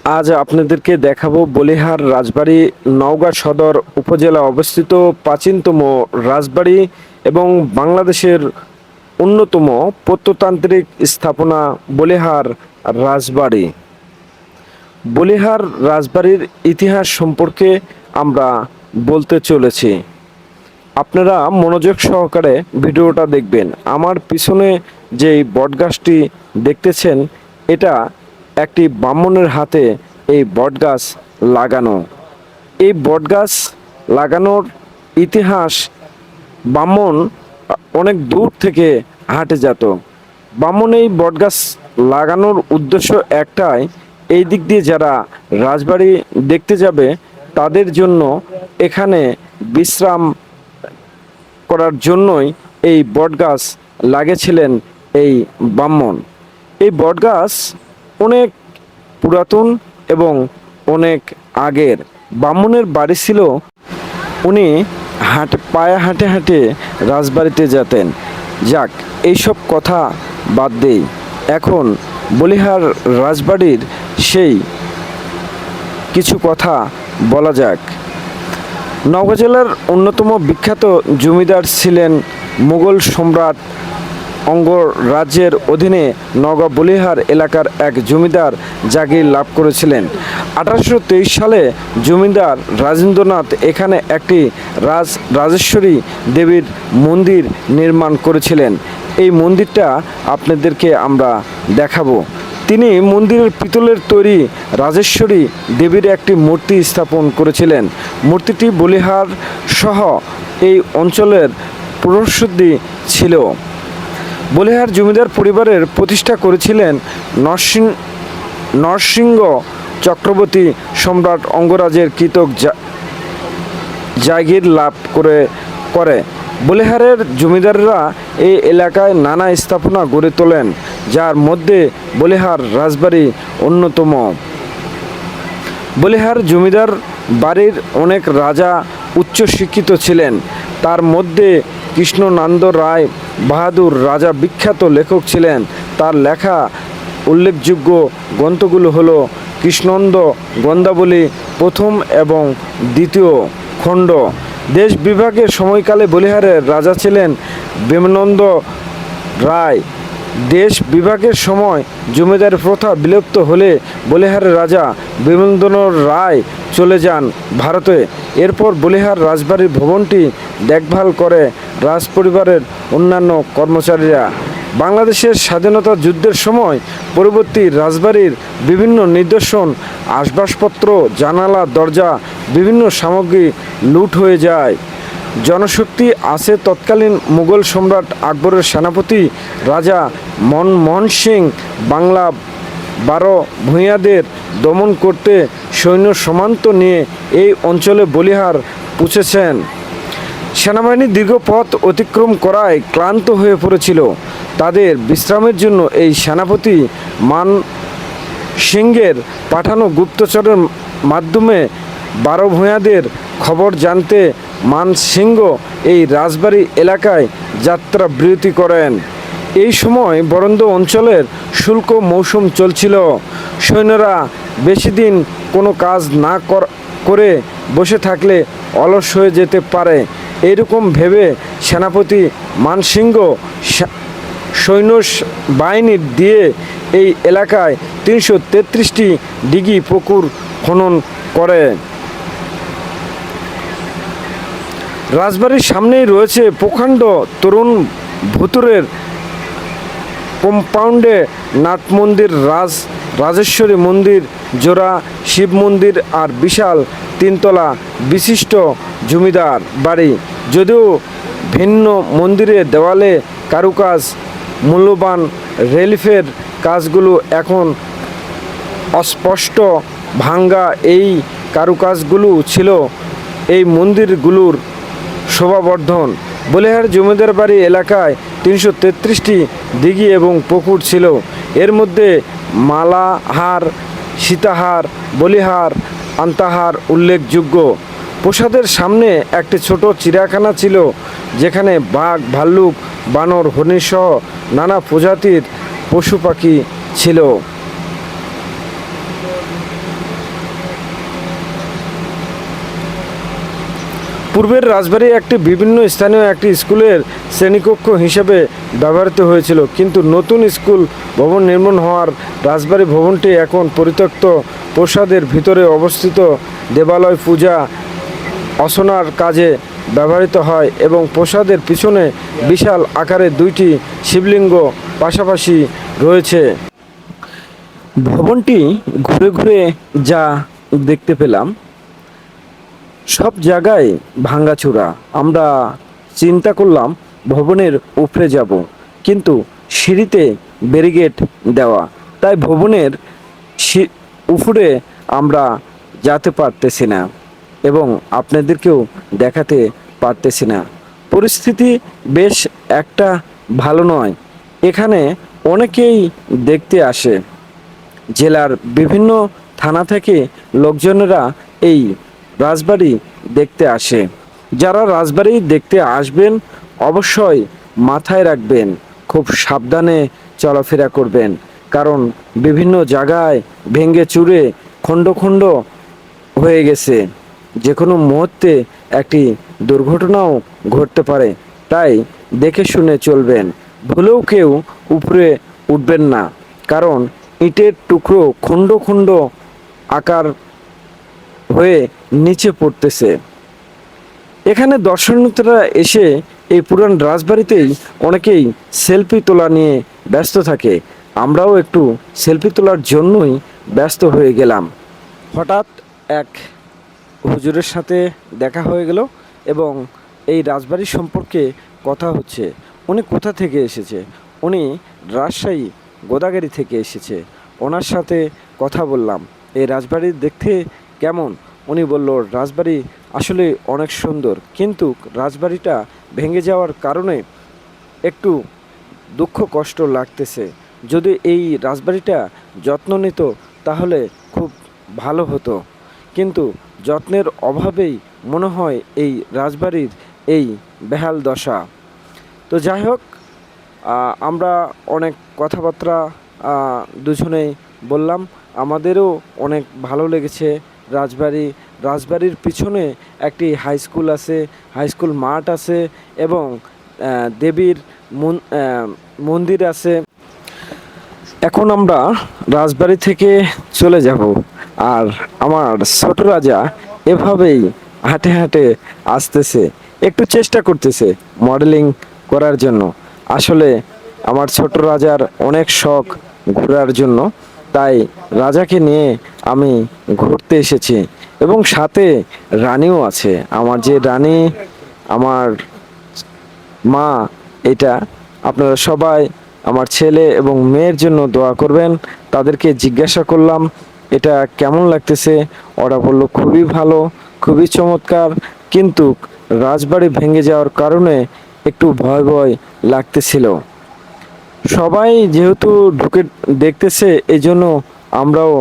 আজ আপনাদেরকে দেখাবো বলিহার রাজবাড়ি নওগাঁ সদর উপজেলা অবস্থিত প্রাচীনতম রাজবাড়ি এবং বাংলাদেশের অন্যতম প্রত্নতান্ত্রিক স্থাপনা বলিহার রাজবাড়ি। বলিহার রাজবাড়ির ইতিহাস সম্পর্কে আমরা বলতে চলেছি। আপনারা মনোযোগ সহকারে ভিডিওটা দেখবেন। আমার পিছনে যেই বটগাছটি দেখতেছেন, এটা একটি ব্রাহ্মণের হাতে এই বটগাছ লাগানো। এই বটগাছ লাগানোর ইতিহাস, ব্রাহ্মণ অনেক দূর থেকে হাঁটে যেত। ব্রাহ্মণ এই বটগাছ লাগানোর উদ্দেশ্য একটাই, এই দিক দিয়ে যারা রাজবাড়ি দেখতে যাবে তাদের জন্য এখানে বিশ্রাম করার জন্যই এই বটগাছ লাগিয়েছিলেন এই ব্রাহ্মণ। এই বটগাছ অনেক পুরাতন এবং অনেক আগের। ব্রাহ্মণের বাড়ি ছিল, উনি পায়ে হাঁটে হাঁটে রাজবাড়িতে যেতেন। যাক, এইসব কথা বাদ দেই, এখন বলিহার রাজবাড়ির সেই কিছু কথা বলা যাক। নওগাঁ জেলার অন্যতম বিখ্যাত জমিদার ছিলেন মুঘল সম্রাট অঙ্গরাজ্যের অধীনে নওগাঁ বলিহার এলাকার এক জমিদার জাগির লাভ করেছিলেন। 1823 সালে জমিদার রাজেন্দ্রনাথ এখানে একটি রাজেশ্বরী দেবীর মন্দির নির্মাণ করেছিলেন। এই মন্দিরটা আপনাদেরকে আমরা দেখাবো। তিনি মন্দিরের পিতলের তৈরি রাজেশ্বরী দেবীর একটি মূর্তি স্থাপন করেছিলেন। মূর্তিটি বলিহার সহ এই অঞ্চলের প্রসিদ্ধি ছিল। বলিহার জমিদার পরিবারের প্রতিষ্ঠা করেছিলেন নরসিংহ চক্রবর্তী। সম্রাট অঙ্গরাজের কৃতক জাগির লাভ করে বলিহারের জমিদাররা এই এলাকায় নানা স্থাপনা গড়ে তোলেন, যার মধ্যে বলিহার রাজবাড়ি অন্যতম। বলিহার জমিদার বাড়ির অনেক রাজা উচ্চ শিক্ষিত ছিলেন। তার মধ্যে কৃষ্ণনন্দ রায় বাহাদুর রাজা বিখ্যাত লেখক ছিলেন। তার লেখা উল্লেখযোগ্য গ্রন্থগুলো হলো কৃষ্ণনন্দ গ্রন্থাবলী প্রথম এবং দ্বিতীয় খণ্ড। দেশ বিভাগের সময়কালে বলিহারের রাজা ছিলেন বিমলানন্দ রায়। দেশ বিভাগের সময় জমিদারি প্রথা বিলুপ্ত হলে বলিহারের রাজা বিমলানন্দ রায় চলে যান ভারতে। এরপর বলিহার রাজবাড়ির ভবনটি দেখভাল করে রাজপরিবারের অন্যান্য কর্মচারীরা। বাংলাদেশের স্বাধীনতা যুদ্ধের সময় পরবর্তী রাজবাড়ির বিভিন্ন নিদর্শন, আসবাবপত্র, জানালা, দরজা, বিভিন্ন সামগ্রী লুট হয়ে যায়। জনশক্তি আছে তৎকালীন মুঘল সম্রাট আকবরের সেনাপতি রাজা মনমোহন সিং বাংলা 12 ভূঁইয়াদের দমন করতে সৈন্য সামন্ত নিয়ে এই অঞ্চলে বলিহার পৌঁছেছেন। সেনাবাহিনী দীর্ঘ পথ অতিক্রম করায় ক্লান্ত হয়ে পড়েছিল। তাদের বিশ্রামের জন্য এই সেনাপতি মান সিংহের পাঠানো গুপ্তচরের মাধ্যমে 12 ভূঁইয়াদের খবর জানতে মান সিংহ এই রাজবাড়ি এলাকায় যাত্রা বিরতি করেন। এই সময় বরেন্দ্র অঞ্চলের শুল্ক মৌসুম চলছিল। সৈন্যরা বেশি দিন কোনো কাজ না করে বসে থাকলে অলস হয়ে যেতে পারে, এইরকম ভেবে সেনাপতি মানসিংহ সৈন্য বাহিনী দিয়ে এই এলাকায় 333টি দিঘি পুকুর খনন করে। রাজবাড়ির সামনেই রয়েছে প্রকাণ্ড তরুণ ভুতুরের কম্পাউন্ডে নাট মন্দির, রাজেশ্বরী মন্দির, জোড়া শিব মন্দির আর বিশাল 3তলা বিশিষ্ট জমিদার বাড়ি। যদিও ভিন্ন মন্দিরের দেওয়ালে কারুকাজ, মূল্যবান রিলিফের কাজগুলো এখন অস্পষ্ট ভাঙ্গা, এই কারুকাজগুলো ছিল এই মন্দিরগুলোর শোভাবর্ধন। বলিহার জমিদার বাড়ি এলাকায় 333টি দিঘি এবং পুকুর ছিল। এর মধ্যে মালাহার, সীতাহার, বলিহার, আন্তাহার উল্লেখযোগ্য। প্রাসাদের সামনে একটি ছোট চিড়িয়াখানা ছিল, যেখানে বাঘ, ভাল্লুক, বানর, হরিণসহ নানা প্রজাতির পশু পাখি ছিল। পূর্বের রাজবাড়ি একটি বিভিন্ন স্থানীয় একটি স্কুলের শ্রেণীকক্ষ হিসেবে ব্যবহৃত হয়েছিল, কিন্তু নতুন স্কুল ভবন নির্মাণ হওয়ার রাজবাড়ি ভবনটি এখন পরিত্যক্ত প্রাসাদের ভিতরে অবস্থিত। দেবালয় পূজা অর্চনার কাজে ব্যবহৃত হয় এবং প্রাসাদের পিছনে বিশাল আকারের দুইটি শিবলিঙ্গ পাশাপাশি রয়েছে। ভবনটি ঘুরে ঘুরে যা দেখতে পেলাম, সব জায়গায় ভাঙাচোরা। আমরা চিন্তা করলাম ভবনের উপরে যাব, কিন্তু সিঁড়িতে ব্যারিকেড দেওয়া, তাই ভবনের উপরে আমরা যেতে পারতেছি না এবং আপনাদেরকেও দেখাতে পারতেছি না। পরিস্থিতি বেশ একটা ভালো নয়। এখানে অনেকেই দেখতে আসে, জেলার বিভিন্ন থানা থেকে লোকজনেরা এই রাজবাড়ি দেখতে আসে। যারা রাজবাড়ি দেখতে আসবেন অবশ্যই মাথায় রাখবেন, খুব সাবধানে চলাফেরা করবেন, কারণ বিভিন্ন জায়গায় ভেঙে চুরে খণ্ড খণ্ড হয়ে গেছে। যে কোনো মুহূর্তে একটি দুর্ঘটনাও ঘটতে পারে, তাই দেখে শুনে চলবেন। ভুলেও কেউ উপরে উঠবেন না, কারণ ইটের টুকরো খণ্ড খণ্ড আকার হয়ে নিচে পড়তেছে। এখানে দর্শনার্থীরা এসে এই পুরান রাজবাড়িতেই অনেকেই সেলফি তোলা নিয়ে ব্যস্ত থাকে। আমরাও একটু সেলফি তোলার জন্যই ব্যস্ত হয়ে গেলাম। হঠাৎ এক হুজুরের সাথে দেখা হয়ে গেল এবং এই রাজবাড়ি সম্পর্কে কথা হচ্ছে। উনি কোথা থেকে এসেছে? উনি রাজশাহী গোদাগাড়ি থেকে এসেছে। ওনার সাথে কথা বললাম, এই রাজবাড়ি দেখতে কেমন? উনি বলল রাজবাড়ি আসলে অনেক সুন্দর, কিন্তু রাজবাড়িটা ভেঙে যাওয়ার কারণে একটু দুঃখ কষ্ট লাগতেছে। যদি এই রাজবাড়িটা যত্ন নিত তাহলে খুব ভালো হতো, কিন্তু যত্নের অভাবেই মনে হয় এই রাজবাড়ির এই বেহাল দশা। তো যাই হোক, আমরা অনেক কথাবার্তা দুজনেই বললাম। আমাদেরও অনেক ভালো লেগেছে রাজবাড়ির পিছনে একটি হাই স্কুল আছে, হাই স্কুল মাঠ আছে এবং দেবীর মন্দির আছে। এখন আমরা রাজবাড়ি থেকে চলে যাব, আর আমার ছোট রাজা এভাবেই হাঁটে হাঁটে আসতেছে, একটু চেষ্টা করতেছে মডেলিং করার জন্য। আসলে আমার ছোট রাজার অনেক শখ ঘোরার জন্য, তাই রাজাকে নিয়ে আমি ঘুরতে এসেছি এবং সাথে রানীও আছে। আমার যে রানী, আমার মা, এটা আপনারা সবাই আমার ছেলে এবং মেয়ের জন্য দোয়া করবেন। তাদেরকে জিজ্ঞাসা করলাম এটা কেমন লাগতেছে, ওরা বলল খুবই ভালো, খুবই চমৎকার, কিন্তু রাজবাড়ি ভেঙে যাওয়ার কারণে একটু ভয় ভয় লাগতেছিল। সবাই যেহেতু ঢুকে দেখতেছে, এই জন্য আমরাও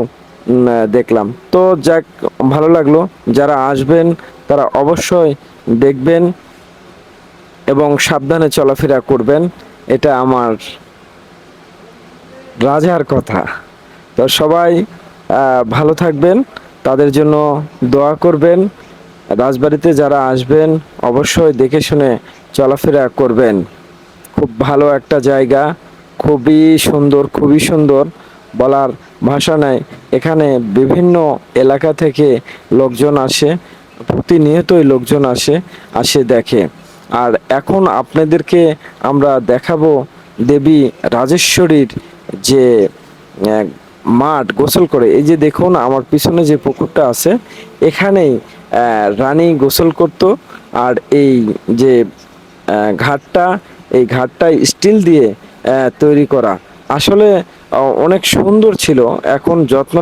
দেখলাম। তো যাক, ভালো লাগলো। যারা আসবেন তারা অবশ্যই দেখবেন এবং সাবধানে চলাফেরা করবেন, এটা আমার রাজার কথা। তো সবাই ভালো থাকবেন, তাদের জন্য দোয়া করবেন। রাজবাড়িতে যারা আসবেন অবশ্যই দেখে শুনে চলাফেরা করবেন। খুব ভালো একটা জায়গা, খুবই সুন্দর, খুবই সুন্দর, বলার ভাষা নাই। এখানে বিভিন্ন এলাকা থেকে লোকজন আসে, প্রতিনিয়তই লোকজন আসে দেখে। আর এখন আপনাদেরকে আমরা দেখাবো দেবী রাজেশ্বরীর যে মাঠ গোসল করে। এই যে দেখুন আমার পিছনে যে পুকুরটা আছে, এখানেই রানী গোসল করত। আর এই যে ঘাটটা, এই ঘাটটা স্টিল দিয়ে তৈরি করা, আসলে অনেক সুন্দর ছিল। এখন যত্ন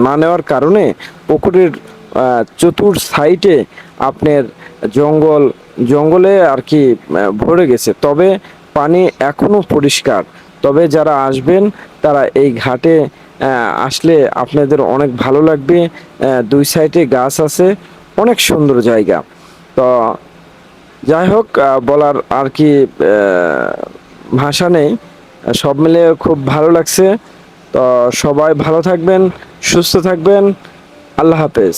না নেওয়ার কারণে পুকুরের চতুর সাইডে আপনার জঙ্গলে আর কি ভরে গেছে, তবে পানি এখনো পরিষ্কার। তবে যারা আসবেন তারা এই ঘাটে আসলে আপনাদের অনেক ভালো লাগবে। দুই সাইডে গাছ আছে, অনেক সুন্দর জায়গা। তো যাই হোক, বলার আর কি ভাষা নেই। সব মিলে খুব ভালো লাগছে। তো সবাই ভালো থাকবেন, সুস্থ থাকবেন। আল্লাহ হাফেজ।